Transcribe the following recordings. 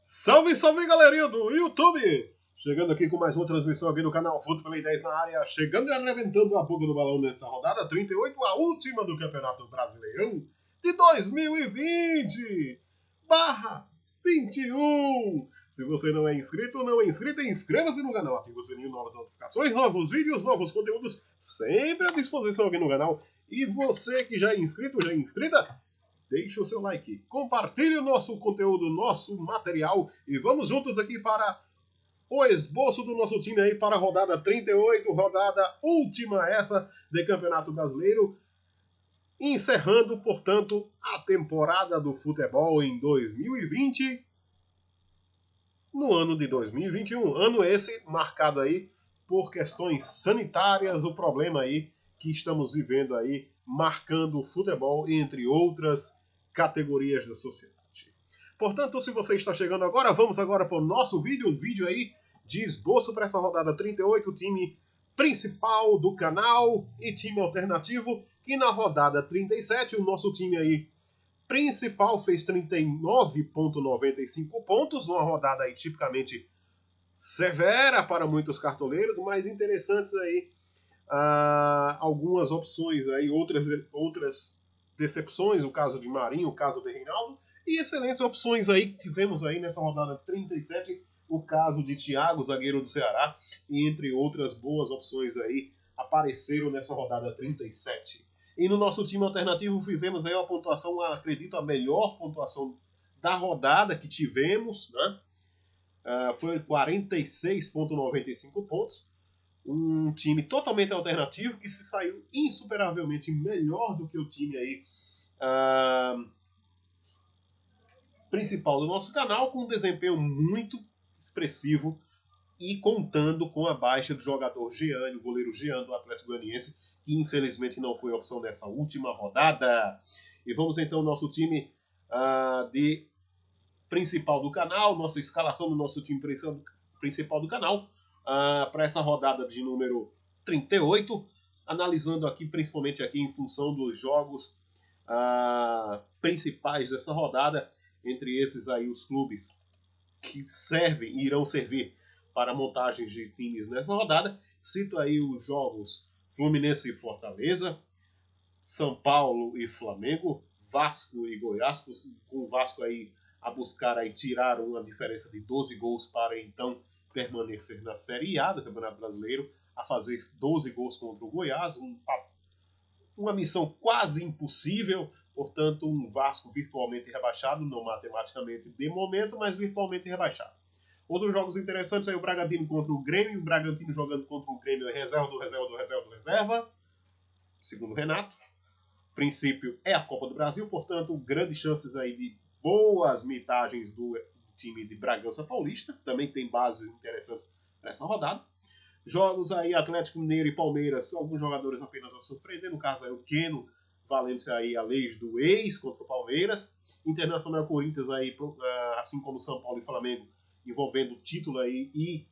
Salve, salve galerinha do YouTube! Chegando aqui com mais uma transmissão aqui no canal Futebol 10 na área, chegando e arrebentando a boca do balão nesta rodada 38, a última do Campeonato Brasileirão de 2020/21. Se você não é inscrito ou não é inscrita, inscreva-se no canal, ative o sininho, novas notificações, novos vídeos, novos conteúdos, sempre à disposição aqui no canal. E você que já é inscrito, já é inscrita, deixe o seu like, compartilhe o nosso conteúdo, nosso material e vamos juntos aqui para o esboço do nosso time aí para a rodada 38, rodada última essa de Campeonato Brasileiro, encerrando, portanto, a temporada do futebol em 2020, no ano de 2021, ano esse marcado aí por questões sanitárias, o problema aí que estamos vivendo aí, marcando o futebol, entre outras categorias da sociedade. Portanto, se você está chegando agora, vamos agora para o nosso vídeo, um vídeo aí de esboço para essa rodada 38, o time principal do canal e time alternativo, que na rodada 37, o nosso time aí principal fez 39,95 pontos, uma rodada aí tipicamente severa para muitos cartoleiros, mas interessantes aí, algumas opções aí, outras decepções, o caso de Marinho, o caso de Reinaldo, e excelentes opções aí que tivemos aí nessa rodada 37, o caso de Thiago, zagueiro do Ceará, e entre outras boas opções aí apareceram nessa rodada 37. E no nosso time alternativo fizemos aí uma pontuação, acredito, a melhor pontuação da rodada que tivemos, né? Foi 46,95 pontos. Um time totalmente alternativo que se saiu insuperavelmente melhor do que o time aí principal do nosso canal, com um desempenho muito expressivo e contando com a baixa do jogador Jean, o goleiro Jean do Atlético Goianiense, que infelizmente não foi opção nessa última rodada. E vamos então ao nosso time de principal do canal, nossa escalação do nosso time principal do canal, para essa rodada de número 38, analisando aqui, principalmente aqui em função dos jogos principais dessa rodada, entre esses aí os clubes que irão servir para montagens de times nessa rodada. Cito aí os jogos Fluminense e Fortaleza, São Paulo e Flamengo, Vasco e Goiás, com o Vasco aí a buscar aí tirar uma diferença de 12 gols para então permanecer na Série A do Campeonato Brasileiro, a fazer 12 gols contra o Goiás, uma missão quase impossível, portanto um Vasco virtualmente rebaixado, não matematicamente de momento, mas virtualmente rebaixado. Outros jogos interessantes aí, o Bragantino contra o Grêmio, o Bragantino jogando contra o Grêmio é reserva do reserva, segundo o Renato. O princípio é a Copa do Brasil, portanto, grandes chances aí de boas mitagens do time de Bragança Paulista, também tem bases interessantes nessa rodada. Jogos aí, Atlético Mineiro e Palmeiras, alguns jogadores apenas a surpreender, no caso aí o Keno, valendo-se aí a leis do ex contra o Palmeiras. Internacional Corinthians aí, assim como São Paulo e Flamengo, envolvendo o título aí e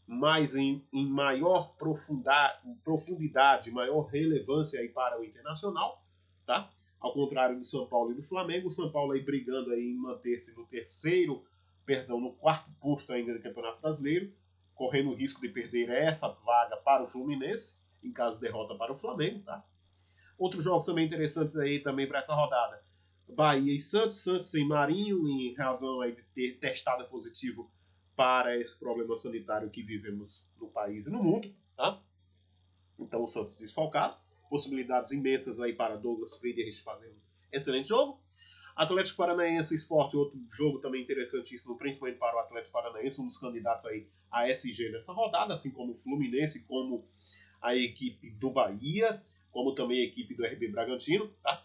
mais em maior profundidade, maior relevância aí para o Internacional, tá? Ao contrário do São Paulo e do Flamengo, o São Paulo aí brigando aí em manter-se no quarto posto ainda do Campeonato Brasileiro, correndo o risco de perder essa vaga para o Fluminense, em caso de derrota para o Flamengo, tá? Outros jogos também interessantes aí também para essa rodada. Bahia e Santos sem Marinho, em razão aí de ter testado positivo para esse problema sanitário que vivemos no país e no mundo, tá? Então o Santos desfalcado, possibilidades imensas aí para Douglas Friedrich fazer um excelente jogo. Atlético Paranaense Sport, outro jogo também interessantíssimo, principalmente para o Atlético Paranaense, um dos candidatos aí a SG nessa rodada, assim como o Fluminense, como a equipe do Bahia, como também a equipe do RB Bragantino, tá?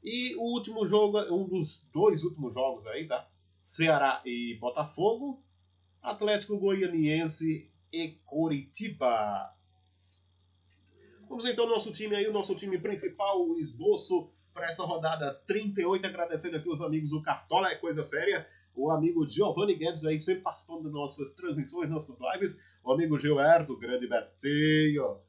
E o último jogo, um dos dois últimos jogos aí, tá? Ceará e Botafogo, Atlético Goianiense e Coritiba. Vamos então ao nosso time aí, o nosso time principal, o esboço para essa rodada 38, agradecendo aqui os amigos do Cartola, é coisa séria, o amigo Giovanni Guedes aí sempre participando das nossas transmissões, nossas lives, o amigo Gilberto, o grande Betinho,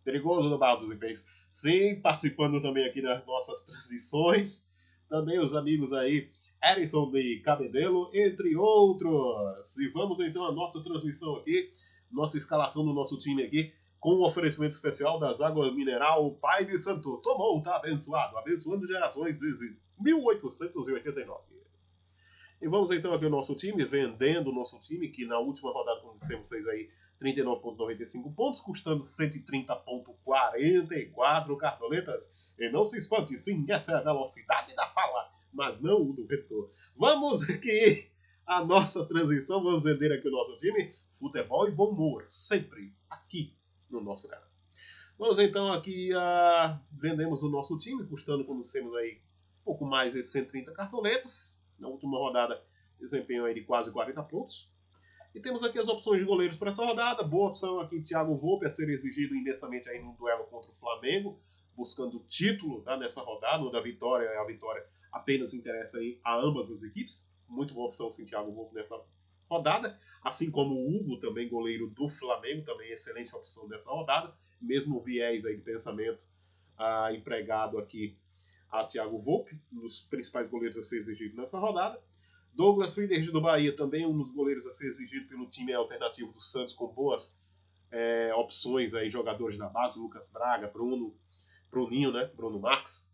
perigoso no Barro dos Ipês, sim, participando também aqui das nossas transmissões, também os amigos aí, Erison de Cabedelo, entre outros. E vamos então à nossa transmissão aqui, nossa escalação do nosso time aqui, com o oferecimento especial das águas mineral Pai de Santo. Tomou, tá abençoado, abençoando gerações desde 1889. E vamos então aqui ao nosso time, vendendo o nosso time, que na última rodada, como dissemos vocês aí, 39,95 pontos, custando 130,44 cartoletas. E não se espante, sim, essa é a velocidade da fala, mas não o do retorno. Vamos aqui a nossa transição, vamos vender aqui o nosso time, futebol e bom humor, sempre aqui no nosso canal. Vamos então aqui, vendemos o nosso time, custando, como dissemos aí, pouco mais de 130 cartoletas. Na última rodada, desempenho aí de quase 40 pontos. E temos aqui as opções de goleiros para essa rodada. Boa opção aqui, Thiago Volpe, a ser exigido imensamente aí num duelo contra o Flamengo, buscando o título, tá, nessa rodada. O da vitória, a vitória apenas interessa aí a ambas as equipes. Muito boa opção, sim, Thiago Volpe nessa rodada. Assim como o Hugo, também goleiro do Flamengo, também excelente opção nessa rodada. Mesmo o viés aí de pensamento empregado aqui a Thiago Volpe, um dos principais goleiros a ser exigido nessa rodada. Douglas Friedrich do Bahia, também um dos goleiros a ser exigido pelo time alternativo do Santos, com boas opções aí, jogadores da base, Lucas Braga, Bruninho, né? Bruno Marques,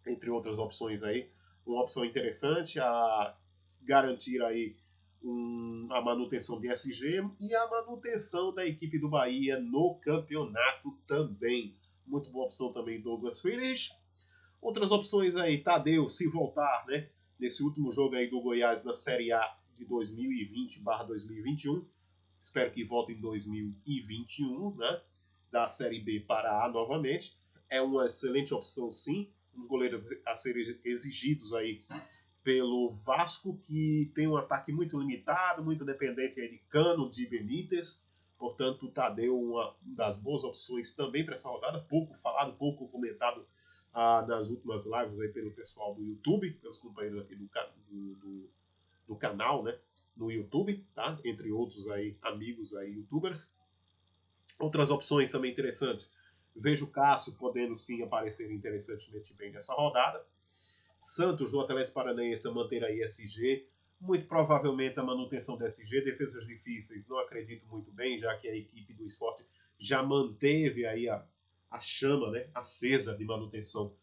entre outras opções aí. Uma opção interessante a garantir aí a manutenção de SG e a manutenção da equipe do Bahia no campeonato também. Muito boa opção também, Douglas Friedrich. Outras opções aí, Tadeu, se voltar, né? Nesse último jogo aí do Goiás na Série A de 2020/2021. Espero que volte em 2021, né? Da Série B para A novamente. É uma excelente opção, sim. Um goleiros a serem exigidos aí pelo Vasco, que tem um ataque muito limitado, muito dependente aí de Cano, de Benítez. Portanto, o Tadeu, uma das boas opções também para essa rodada. Pouco falado, pouco comentado nas últimas lives aí pelo pessoal do YouTube, pelos companheiros aqui do canal, né, no YouTube, tá? Entre outros aí, amigos aí, youtubers. Outras opções também interessantes. Vejo o Cássio podendo sim aparecer interessantemente bem nessa rodada. Santos do Atlético Paranaense a manter aí SG. Muito provavelmente a manutenção da SG. Defesas difíceis, não acredito muito bem, já que a equipe do Sport já manteve aí a chama, né, acesa de manutenção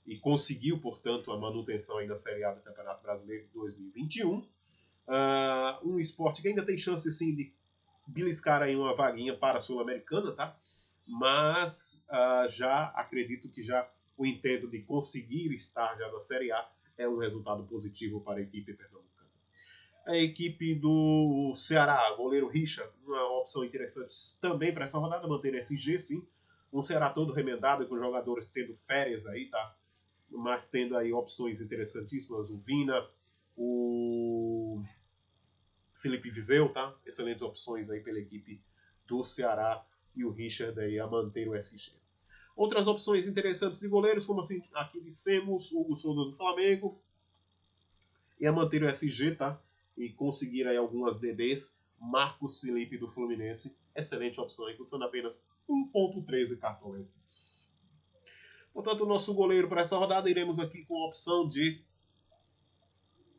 e conseguiu, portanto, a manutenção aí na Série A do Campeonato Brasileiro de 2021. Um Sport que ainda tem chance, sim, de beliscar aí uma vaguinha para a Sul-Americana, tá? Mas já acredito que já o intento de conseguir estar já na Série A é um resultado positivo para a equipe pernambucana. A equipe do Ceará, goleiro Richard, uma opção interessante também para essa rodada, manter SG, sim. Um Ceará todo remendado, com jogadores tendo férias aí, tá? Mas tendo aí opções interessantíssimas, o Vina, o Felipe Viseu, tá? Excelentes opções aí pela equipe do Ceará e o Richard aí a manter o SG. Outras opções interessantes de goleiros, como assim, aqui dissemos, o Hugo Souza do Flamengo, e a manter o SG, tá? E conseguir aí algumas DDs, Marcos Felipe do Fluminense, excelente opção aí, custando apenas 1,13 cartoletas. Portanto, o nosso goleiro para essa rodada, iremos aqui com a opção de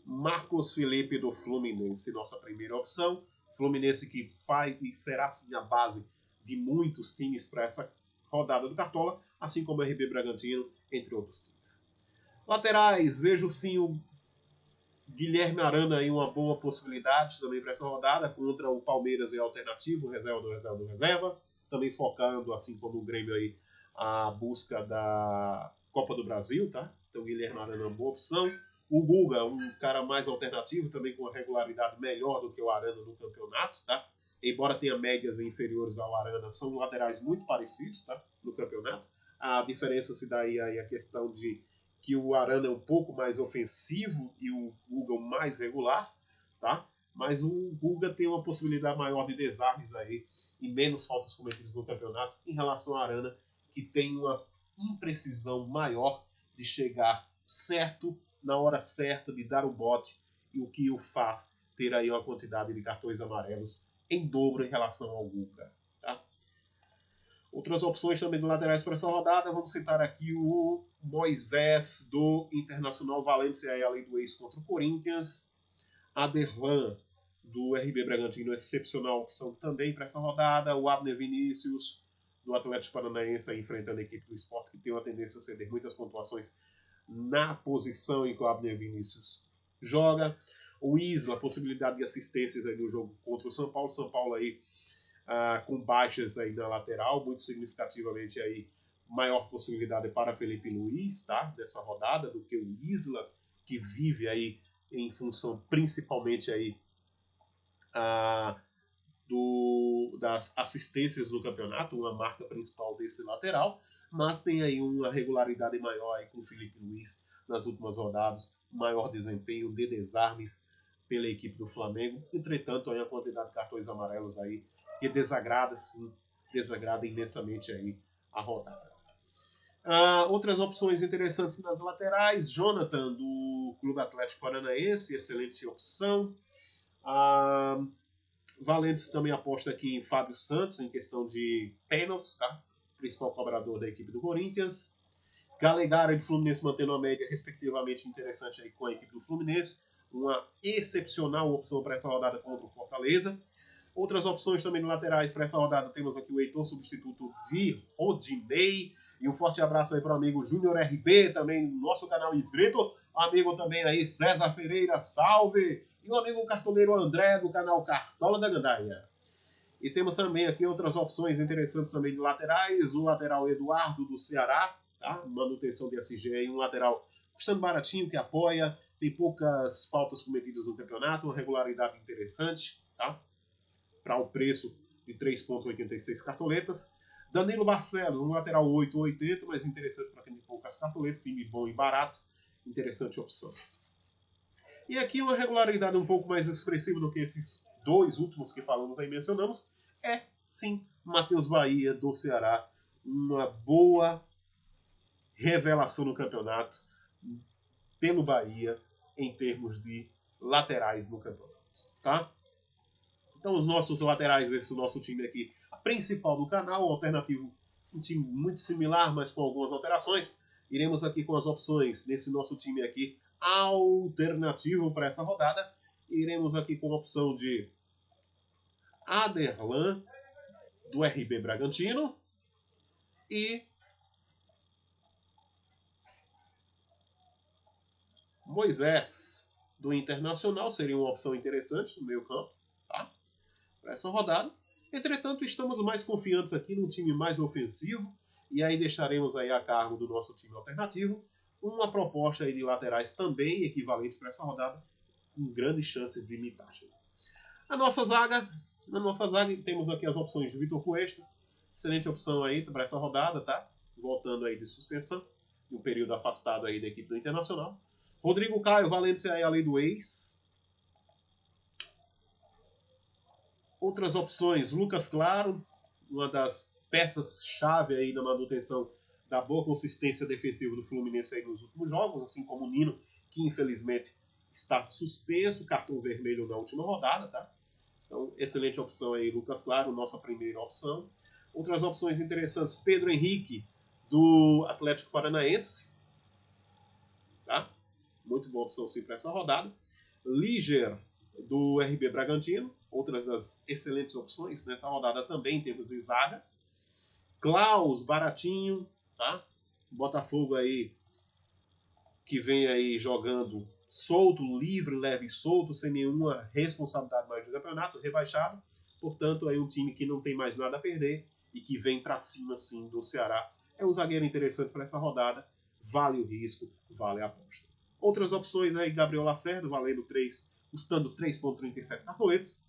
Marcos Felipe do Fluminense, nossa primeira opção. Fluminense que vai e será sim a base de muitos times para essa rodada do Cartola, assim como o RB Bragantino, entre outros times. Laterais, vejo sim o Guilherme Arana aí uma boa possibilidade também para essa rodada, contra o Palmeiras e alternativo, reserva do reserva do reserva, também focando, assim como o Grêmio aí, a busca da Copa do Brasil, tá? Então o Guilherme Arana é uma boa opção. O Guga, um cara mais alternativo, também com uma regularidade melhor do que o Arana no campeonato, tá? Embora tenha médias inferiores ao Arana, são laterais muito parecidos, tá? No campeonato. A diferença se dá aí a questão de que o Arana é um pouco mais ofensivo e o Guga mais regular, tá? Mas o Guga tem uma possibilidade maior de desarmes aí e menos faltas cometidas no campeonato em relação ao Arana, que tem uma imprecisão maior de chegar certo na hora certa, de dar o bote, e o que o faz ter aí uma quantidade de cartões amarelos em dobro em relação ao Guga. Tá? Outras opções também de laterais para essa rodada, vamos citar aqui o Moisés do Internacional Valência, além do ex contra o Corinthians. Aderlan do RB Bragantino, excepcional opção também para essa rodada. O Abner Vinícius do Atlético Paranaense enfrentando a equipe do Sport, que tem uma tendência a ceder muitas pontuações na posição em que o Abner Vinícius joga. O Isla, possibilidade de assistências aí no jogo contra o São Paulo. São Paulo aí com baixas aí na lateral, muito significativamente aí maior possibilidade para Felipe Luiz, tá? Dessa rodada, do que o Isla, que vive aí em função principalmente aí das assistências no campeonato, uma marca principal desse lateral, mas tem aí uma regularidade maior aí com o Felipe Luiz nas últimas rodadas, maior desempenho de desarmes pela equipe do Flamengo. Entretanto, aí a quantidade de cartões amarelos aí que desagrada, sim, desagrada imensamente aí a rodada. Outras opções interessantes nas laterais, Jonathan do Clube Atlético Paranaense, excelente opção. Valentes também aposta aqui em Fábio Santos, em questão de pênaltis, tá? Principal cobrador da equipe do Corinthians. Galegara e Fluminense mantendo uma média respectivamente interessante aí com a equipe do Fluminense. Uma excepcional opção para essa rodada contra o Fortaleza. Outras opções também no laterais para essa rodada, temos aqui o Heitor, substituto de Rodinei. E um forte abraço aí para o amigo Júnior RB, também no nosso canal inscrito. Amigo também aí César Pereira, salve! E o amigo cartoleiro André, do canal Cartola da Gandaia. E temos também aqui outras opções interessantes também de laterais. O lateral Eduardo, do Ceará, tá? Manutenção de SG aí, um lateral custando baratinho, que apoia. Tem poucas faltas cometidas no campeonato, uma regularidade interessante, tá? Para o preço de 3,86 cartoletas. Danilo Barcelos, um lateral 8,80, mas interessante para quem tem poucas cartoletas, time bom e barato, interessante opção. E aqui uma regularidade um pouco mais expressiva do que esses dois últimos que falamos aí, mencionamos, é sim Matheus Bahia do Ceará, uma boa revelação no campeonato pelo Bahia em termos de laterais no campeonato, tá? Então os nossos laterais desse nosso time aqui, principal do canal, alternativo, um time muito similar, mas com algumas alterações. Iremos aqui com as opções desse nosso time aqui, alternativo para essa rodada. Iremos aqui com a opção de Aderlan, do RB Bragantino, e Moisés, do Internacional, seria uma opção interessante no meio campo, tá? Para essa rodada. Entretanto, estamos mais confiantes aqui num time mais ofensivo, e aí deixaremos aí a cargo do nosso time alternativo uma proposta aí de laterais também equivalente para essa rodada, com grandes chances de mitagem. Na nossa zaga temos aqui as opções de Vitor Cuesta, excelente opção aí para essa rodada, tá? Voltando aí de suspensão, em um período afastado aí da equipe do Internacional. Rodrigo Caio, valendo-se aí além do ex. Outras opções, Lucas Claro, uma das peças-chave aí na manutenção da boa consistência defensiva do Fluminense aí nos últimos jogos, assim como o Nino, que infelizmente está suspenso, cartão vermelho na última rodada, tá? Então, excelente opção aí, Lucas Claro, nossa primeira opção. Outras opções interessantes, Pedro Henrique, do Atlético Paranaense, tá? Muito boa opção sim para essa rodada. Liger, do RB Bragantino, outras das excelentes opções nessa rodada também em termos de zaga. Klaus, baratinho, tá? Botafogo aí, que vem aí jogando solto, livre, leve e solto, sem nenhuma responsabilidade mais do campeonato, rebaixado. Portanto, aí um time que não tem mais nada a perder e que vem para cima, sim, do Ceará. É um zagueiro interessante para essa rodada. Vale o risco, vale a aposta. Outras opções aí, Gabriel Lacerda, valendo 3, custando 3,37 cartoletes.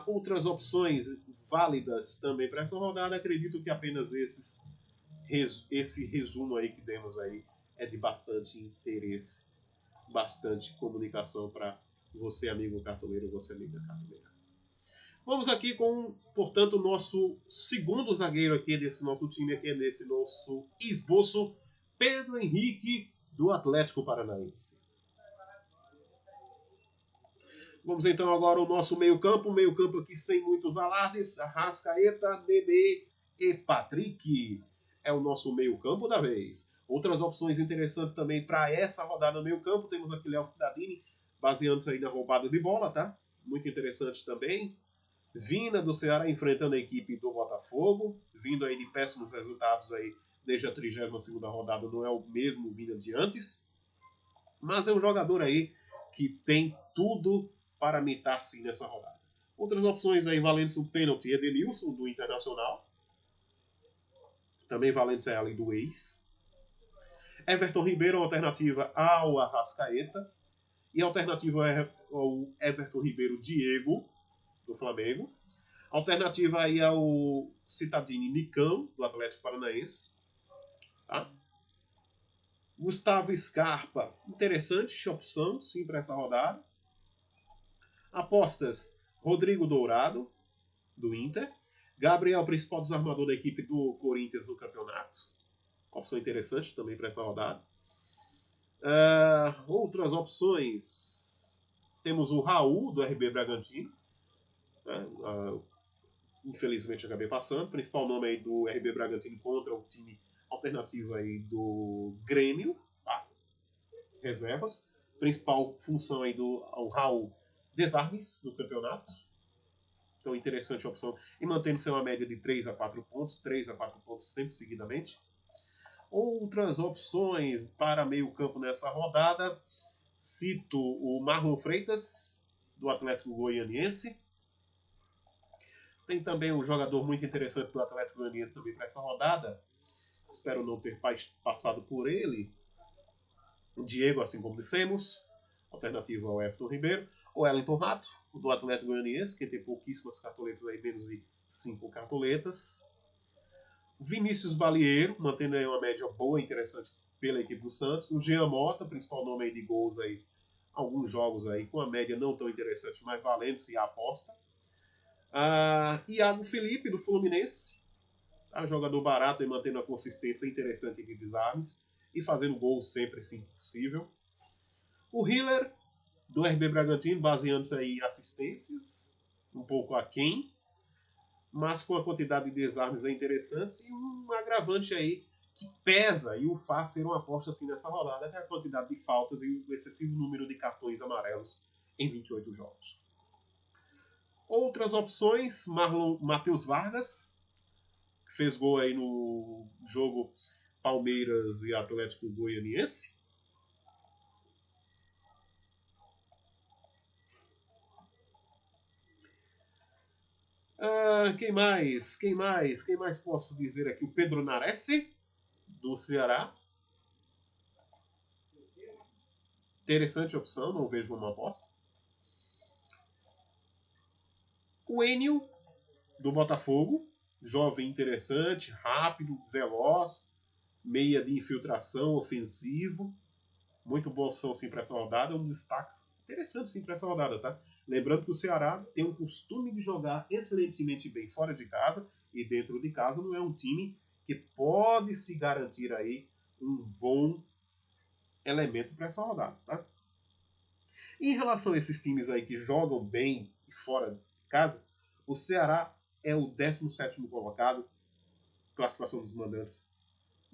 Outras opções válidas também para essa rodada, acredito que apenas esse resumo aí que demos aí é de bastante interesse, bastante comunicação para você, amigo cartoleiro, você, amiga cartoleira. Vamos aqui com, portanto, o nosso segundo zagueiro aqui desse nosso time aqui, nesse nosso esboço, Pedro Henrique, do Atlético Paranaense. Vamos então agora ao nosso meio-campo. Meio-campo aqui sem muitos alardes. Arrascaeta, Nenê e Patrick. É o nosso meio-campo da vez. Outras opções interessantes também para essa rodada no meio-campo. Temos aqui Léo Cittadini, baseando-se aí na roubada de bola, tá? Muito interessante também. Vina do Ceará enfrentando a equipe do Botafogo. Vindo aí de péssimos resultados aí desde a 32ª rodada. Não é o mesmo Vina de antes. Mas é um jogador aí que tem tudo para mitar sim nessa rodada. Outras opções aí valendo-se o pênalti Edenilson do Internacional. Também valendo-se além do ex. Everton Ribeiro, alternativa ao Arrascaeta. E alternativa ao Everton Ribeiro Diego, do Flamengo. Alternativa aí ao Cittadini Nicão, do Atlético Paranaense. Tá? Gustavo Scarpa, interessante opção, sim, para essa rodada. Apostas, Rodrigo Dourado, do Inter. Gabriel, principal desarmador da equipe do Corinthians no campeonato. Opção interessante também para essa rodada. Outras opções, temos o Raul, do RB Bragantino. Infelizmente acabei passando. Principal nome aí do RB Bragantino contra o time alternativo aí do Grêmio. Tá? Reservas. Principal função aí do Raul, desarmes no campeonato. Então, interessante a opção. E mantendo-se uma média de 3 a 4 pontos. 3 a 4 pontos sempre seguidamente. Outras opções para meio campo nessa rodada. Cito o Marlon Freitas, do Atlético Goianiense. Tem também um jogador muito interessante do Atlético Goianiense também para essa rodada. Espero não ter passado por ele. O Diego, assim como dissemos. Alternativa ao Everton Ribeiro. O Wellington Rato, do Atlético Goianiense, que tem pouquíssimas cartoletas aí, menos de 5 cartoletas. Vinícius Balieiro, mantendo aí uma média boa, interessante pela equipe do Santos. O Jean Mota, principal nome aí de gols aí, alguns jogos aí com a média não tão interessante, mas valendo-se a aposta. Iago Felipe, do Fluminense, tá? Jogador barato e mantendo a consistência interessante de desarmes e fazendo gols sempre, assim, possível. O Hiller, do RB Bragantino, baseando-se aí em assistências, um pouco aquém, mas com a quantidade de desarmes interessantes e um agravante aí que pesa e o faz ser uma aposta assim nessa rodada, que é a quantidade de faltas e o excessivo número de cartões amarelos em 28 jogos. Outras opções, Matheus Vargas, que fez gol aí no jogo Palmeiras e Atlético Goianiense. Quem mais posso dizer aqui? O Pedro Nares, do Ceará. Interessante opção, não vejo uma aposta. O Enio, do Botafogo. Jovem interessante, rápido, veloz, meia de infiltração, ofensivo. Muito boa opção sim para essa rodada. Um destaque interessante sim para essa rodada, tá? Lembrando que o Ceará tem o costume de jogar excelentemente bem fora de casa e dentro de casa não é um time que pode se garantir aí um bom elemento para essa rodada, tá? Em relação a esses times aí que jogam bem fora de casa, o Ceará é o 17º colocado, classificação dos mandantes,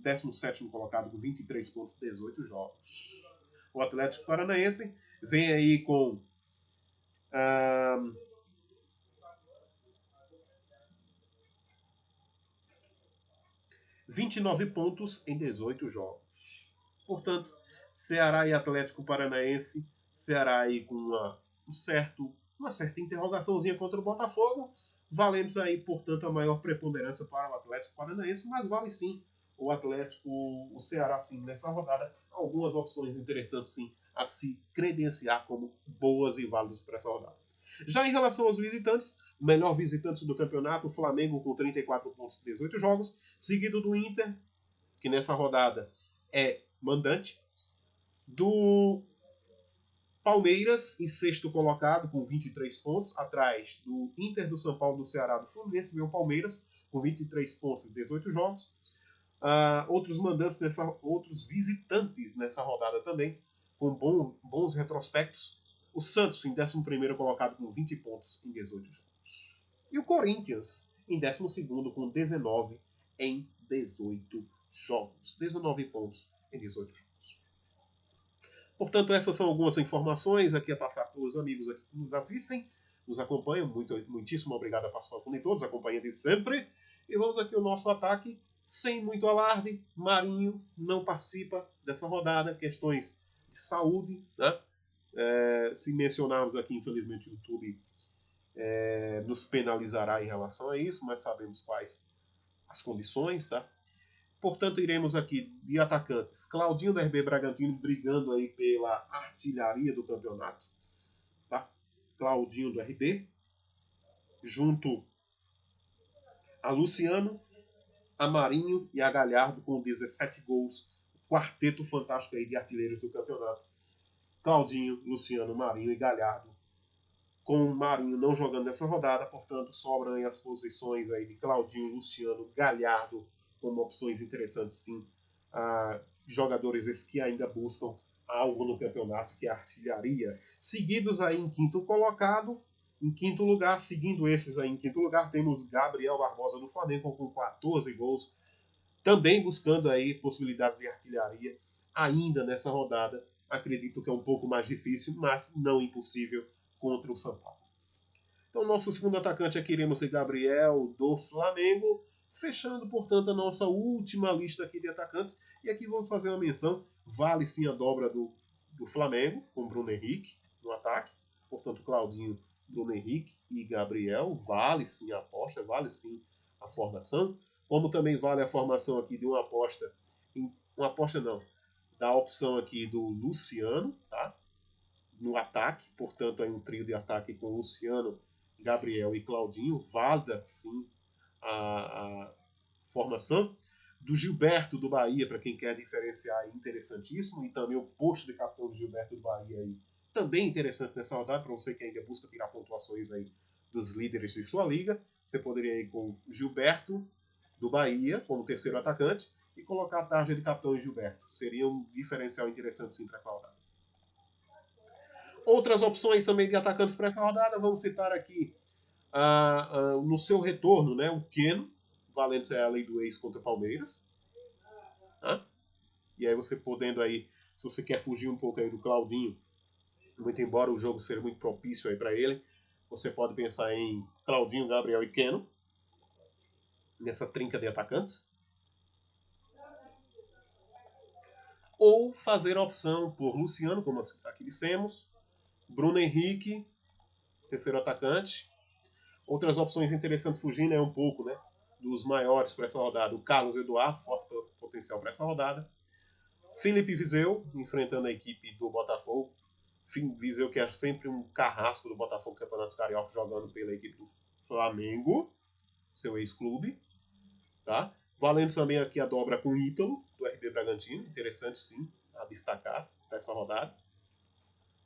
17º colocado com 23 pontos, 18 jogos. O Atlético Paranaense vem aí com 29 pontos em 18 jogos. Portanto, Ceará e Atlético Paranaense, Ceará aí com uma certa interrogaçãozinha contra o Botafogo, valendo-se aí, portanto, a maior preponderância para o Atlético Paranaense, mas vale sim o Ceará sim nessa rodada, algumas opções interessantes sim a se credenciar como boas e válidas para essa rodada. Já em relação aos visitantes, o melhor visitante do campeonato, o Flamengo com 34 pontos em 18 jogos, seguido do Inter, que nessa rodada é mandante, do Palmeiras em sexto colocado com 23 pontos, atrás do Inter, do São Paulo, do Ceará, do Fluminense, vem o Palmeiras com 23 pontos em 18 jogos. Outros visitantes nessa rodada também, com bons retrospectos. O Santos em 11º colocado com 20 pontos em 18 jogos. E o Corinthians em 12º com 19 em 18 jogos. 19 pontos em 18 jogos. Portanto, essas são algumas informações aqui a passar para os amigos aqui que nos assistem, nos acompanham. Muitíssimo obrigado a participação de todos, acompanhem de sempre. E vamos aqui ao nosso ataque, sem muito alarde. Marinho não participa dessa rodada, questões de saúde, né? Se mencionarmos aqui, infelizmente, o YouTube nos penalizará em relação a isso, mas sabemos quais as condições, tá? Portanto, iremos aqui de atacantes. Claudinho do RB Bragantino brigando aí pela artilharia do campeonato, tá? Claudinho do RB, junto a Luciano, a Marinho e a Galhardo com 17 gols. Quarteto fantástico aí de artilheiros do campeonato. Claudinho, Luciano, Marinho e Galhardo. Com o Marinho não jogando nessa rodada, portanto, sobram aí as posições aí de Claudinho, Luciano, Galhardo, como opções interessantes, sim. Jogadores esses que ainda buscam algo no campeonato, que é a artilharia. Seguidos aí em quinto colocado, em quinto lugar, seguindo esses aí em quinto lugar, temos Gabriel Barbosa do Flamengo com 14 gols, também buscando aí possibilidades de artilharia ainda nessa rodada. Acredito que é um pouco mais difícil, mas não impossível contra o São Paulo. Então, nosso segundo atacante aqui iremos ser Gabriel do Flamengo, fechando, portanto, a nossa última lista aqui de atacantes. E aqui vamos fazer uma menção, vale sim a dobra do Flamengo, com Bruno Henrique no ataque. Portanto, Claudinho, Bruno Henrique e Gabriel, vale sim a aposta, vale sim a formação. Como também vale a formação aqui de uma aposta, da opção aqui do Luciano, tá? No ataque, portanto, aí um trio de ataque com Luciano, Gabriel e Claudinho, válida sim a formação. Do Gilberto do Bahia, para quem quer diferenciar, interessantíssimo, e também o posto de capitão do Gilberto do Bahia aí, também interessante nessa rodada, para você que ainda busca tirar pontuações aí dos líderes de sua liga. Você poderia ir com Gilberto do Bahia como terceiro atacante e colocar a tarja de capitão em Gilberto. Seria um diferencial interessante sim para essa rodada. Outras opções também de atacantes para essa rodada, vamos citar aqui no seu retorno, né, o Keno, valendo ser a lei do ex contra o Palmeiras. Tá? E aí você podendo aí, se você quer fugir um pouco aí do Claudinho, muito embora o jogo seja muito propício aí para ele, você pode pensar em Claudinho, Gabriel e Keno, nessa trinca de atacantes. Ou fazer a opção por Luciano, como aqui dissemos, Bruno Henrique, terceiro atacante. Outras opções interessantes fugindo um pouco, né, dos maiores para essa rodada. O Carlos Eduardo, forte potencial para essa rodada. Felipe Viseu, enfrentando a equipe do Botafogo. Viseu que é sempre um carrasco do Botafogo, Campeonato Carioca, jogando pela equipe do Flamengo, seu ex-clube. Tá? Valendo também aqui a dobra com o Ítalo, do RB Bragantino. Interessante, sim, a destacar para essa rodada.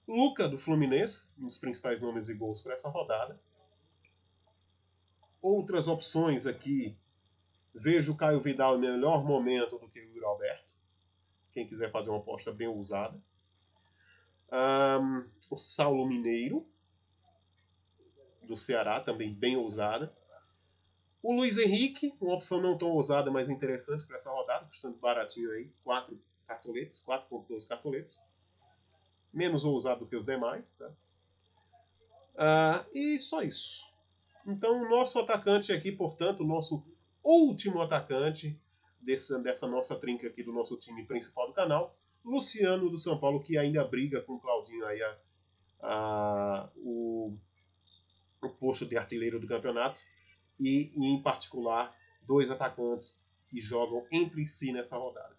Luca, do Fluminense, um dos principais nomes de gols para essa rodada. Outras opções aqui, vejo o Caio Vidal em melhor momento do que o Yuri Alberto. Quem quiser fazer uma aposta bem ousada. O Saulo Mineiro, do Ceará, também bem ousada. O Luiz Henrique, uma opção não tão ousada, mas interessante para essa rodada, custando baratinho aí, 4,12 cartoletes. Menos ousado do que os demais, tá? E só isso. Então, o nosso atacante aqui, portanto, o nosso último atacante dessa nossa trinca aqui do nosso time principal do canal, Luciano do São Paulo, que ainda briga com o Claudinho aí o posto de artilheiro do campeonato. E, em particular, dois atacantes que jogam entre si nessa rodada,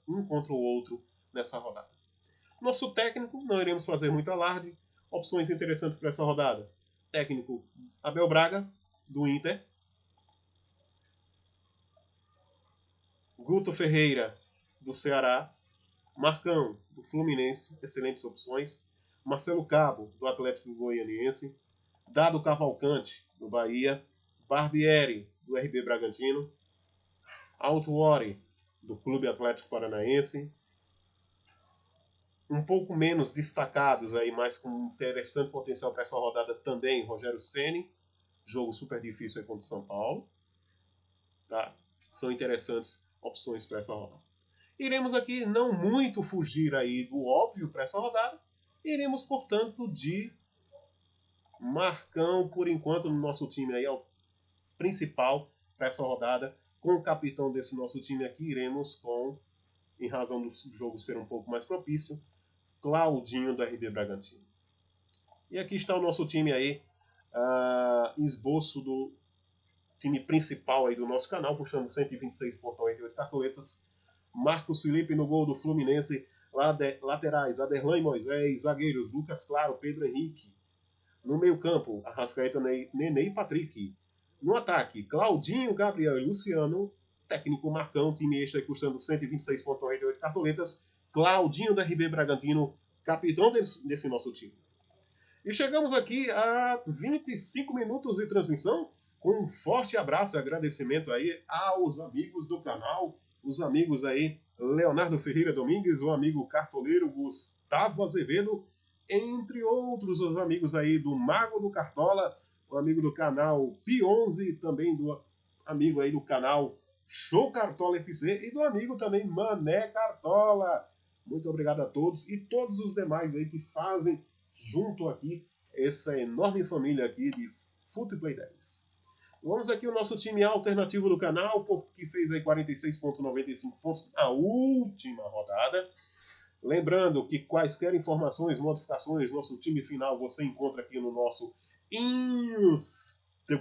um contra o outro nessa rodada. Nosso técnico, não iremos fazer muito alarde. Opções interessantes para essa rodada. Técnico Abel Braga, do Inter. Guto Ferreira, do Ceará. Marcão, do Fluminense, excelentes opções. Marcelo Cabo, do Atlético Goianiense. Dado Cavalcante, do Bahia. Barbieri, do RB Bragantino. Autuori, do Clube Atlético Paranaense. um pouco menos destacados aí, mas com interessante potencial para essa rodada também, Rogério Ceni, jogo super difícil aí contra o São Paulo. Tá? São interessantes opções para essa rodada. Iremos aqui não muito fugir aí do óbvio para essa rodada. Iremos, portanto, de Marcão, por enquanto, no nosso time aí é o principal para essa rodada. Com o capitão desse nosso time aqui, iremos com, em razão do jogo ser um pouco mais propício, Claudinho do RB Bragantino. E aqui está o nosso time aí, esboço do time principal aí do nosso canal, puxando 126,88 cartoletas. Marcos Felipe no gol do Fluminense, laterais, Aderlan e Moisés, zagueiros, Lucas Claro, Pedro Henrique. No meio campo, Arrascaeta, Nenê e Patrick. No ataque, Claudinho, Gabriel e Luciano. Técnico Marcão, time extra custando 126,88 cartoletas. Claudinho do RB Bragantino, capitão desse nosso time. E chegamos aqui a 25 minutos de transmissão, com um forte abraço e agradecimento aí aos amigos do canal, os amigos aí Leonardo Ferreira Domingues, o amigo cartoleiro Gustavo Azevedo, entre outros os amigos aí do Mago do Cartola, o amigo do canal P11, também do amigo aí do canal Show Cartola FC e do amigo também Mané Cartola. Muito obrigado a todos e todos os demais aí que fazem junto aqui essa enorme família aqui de Footplay 10. Vamos aqui o nosso time alternativo do canal, que fez aí 46,95 pontos na última rodada. Lembrando que quaisquer informações, modificações, nosso time final você encontra aqui no nosso Instagram,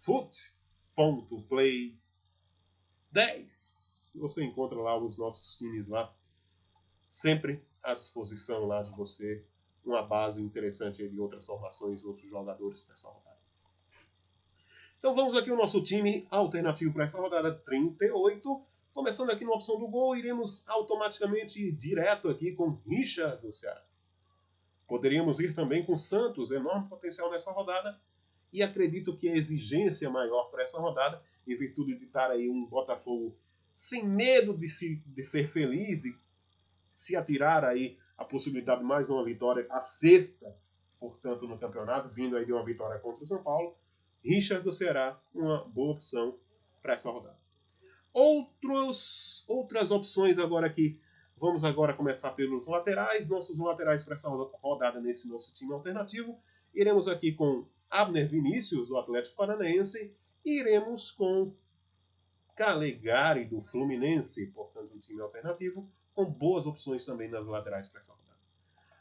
foot.play10. Você encontra lá os nossos times lá, sempre à disposição lá de você, uma base interessante aí de outras formações, outros jogadores para essa rodada. Então vamos aqui o nosso time alternativo para essa rodada 38. Começando aqui na opção do gol, iremos automaticamente direto aqui com Richard do Ceará. Poderíamos ir também com Santos, enorme potencial nessa rodada. E acredito que a exigência maior para essa rodada, em virtude de estar aí um Botafogo sem medo de ser feliz, de se atirar aí a possibilidade de mais uma vitória, a sexta, portanto, no campeonato, vindo aí de uma vitória contra o São Paulo. Richard do Ceará, uma boa opção para essa rodada. Outras opções agora aqui. Vamos agora começar pelos laterais. Nossos laterais para essa rodada nesse nosso time alternativo. Iremos aqui com Abner Vinícius, do Atlético Paranaense. E iremos com Calegari, do Fluminense. Portanto, um time alternativo com boas opções também nas laterais para essa rodada.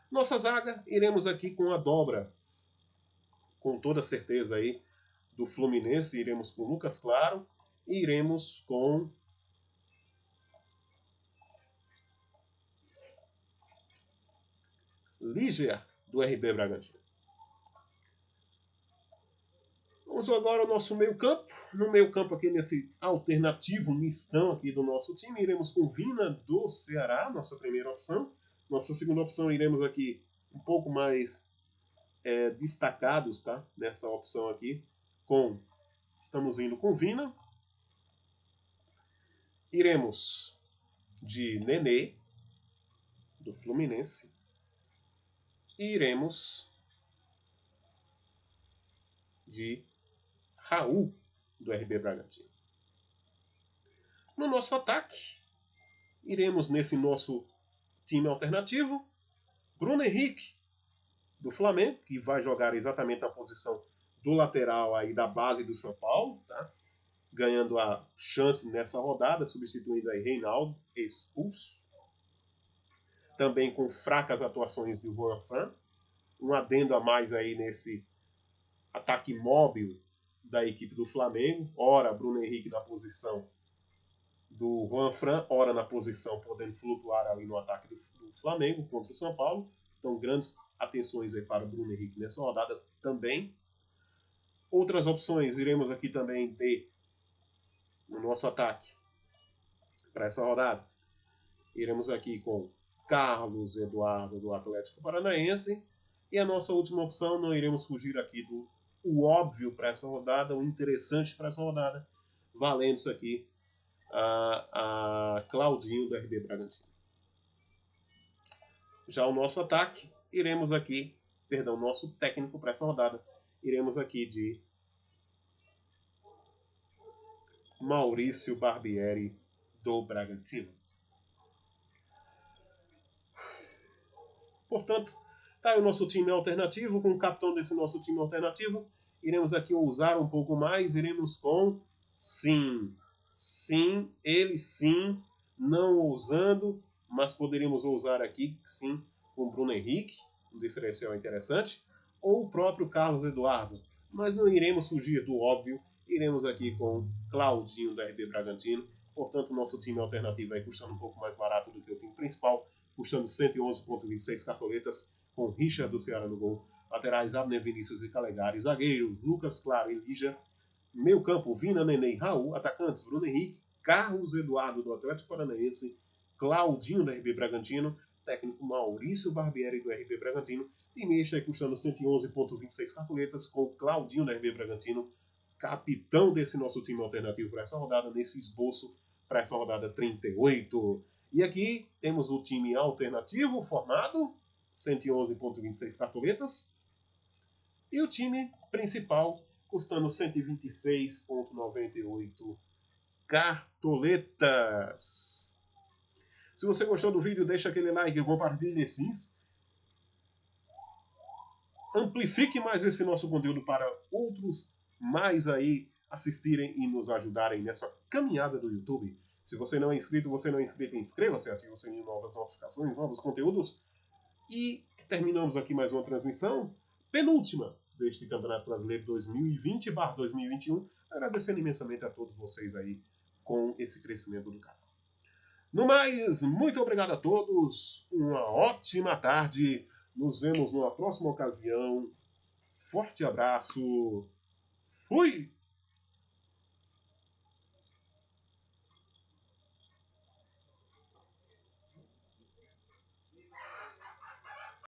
Nossa zaga, iremos aqui com a dobra. Com toda certeza aí, do Fluminense, iremos com Lucas Claro. E iremos com Liger, do RB Bragantino. Vamos agora ao nosso meio campo. No meio campo aqui nesse alternativo mistão aqui do nosso time, iremos com Vina do Ceará, nossa primeira opção. Nossa segunda opção, iremos aqui um pouco mais destacados, tá? Nessa opção aqui, estamos indo com Vina. Iremos de Nenê, do Fluminense. E iremos de Raul, do RB Bragantino. No nosso ataque, iremos nesse nosso time alternativo, Bruno Henrique, do Flamengo, que vai jogar exatamente na posição do lateral aí da base do São Paulo, tá? Ganhando a chance nessa rodada, substituindo aí Reinaldo, expulso. Também com fracas atuações de Juan Fran. Um adendo a mais aí nesse ataque móvel da equipe do Flamengo. Ora, Bruno Henrique na posição do Juan Fran, ora na posição podendo flutuar ali no ataque do Flamengo contra o São Paulo. Então, grandes atenções aí para o Bruno Henrique nessa rodada também. Outras opções, iremos aqui também ter no nosso ataque para essa rodada. Iremos aqui com Carlos Eduardo do Atlético Paranaense. E a nossa última opção, não iremos fugir aqui do óbvio para essa rodada, o interessante para essa rodada, valendo-se aqui a Claudinho do RB Bragantino. Já o nosso ataque, iremos aqui, perdão, nosso técnico para essa rodada, iremos aqui de Maurício Barbieri do Bragantino. Portanto, está aí o nosso time alternativo, com o capitão desse nosso time alternativo. Iremos aqui ousar um pouco mais, iremos com sim. Sim, ele sim, não ousando, mas poderíamos ousar aqui, sim, com Bruno Henrique, um diferencial interessante, ou o próprio Carlos Eduardo. Mas não iremos fugir do óbvio, iremos aqui com Claudinho da RB Bragantino. Portanto, nosso time alternativo aí custando um pouco mais barato do que o time principal, custando 111,26 cartoletas, com Richard do Ceará no gol, laterais Abner Vinícius e Calegari, zagueiros Lucas Claro e Lígia, meio campo Vina, Nenê e Raul, atacantes Bruno Henrique, Carlos Eduardo do Atlético Paranaense, Claudinho do RB Bragantino, técnico Maurício Barbieri do RB Bragantino, e mexa custando 111,26 cartoletas, com Claudinho do RB Bragantino, capitão desse nosso time alternativo para essa rodada, nesse esboço para essa rodada 38. E aqui temos o time alternativo formado, 111,26 cartoletas, e o time principal custando 126,98 cartoletas. Se você gostou do vídeo, deixa aquele like, compartilhe sim. Amplifique mais esse nosso conteúdo para outros mais aí assistirem e nos ajudarem nessa caminhada do YouTube. Se você não é inscrito, inscreva-se, ative o sininho, novas notificações, novos conteúdos. E terminamos aqui mais uma transmissão, penúltima deste Campeonato Brasileiro 2020/2021. Agradecendo imensamente a todos vocês aí com esse crescimento do canal. No mais, muito obrigado a todos, uma ótima tarde, nos vemos numa próxima ocasião, forte abraço, fui!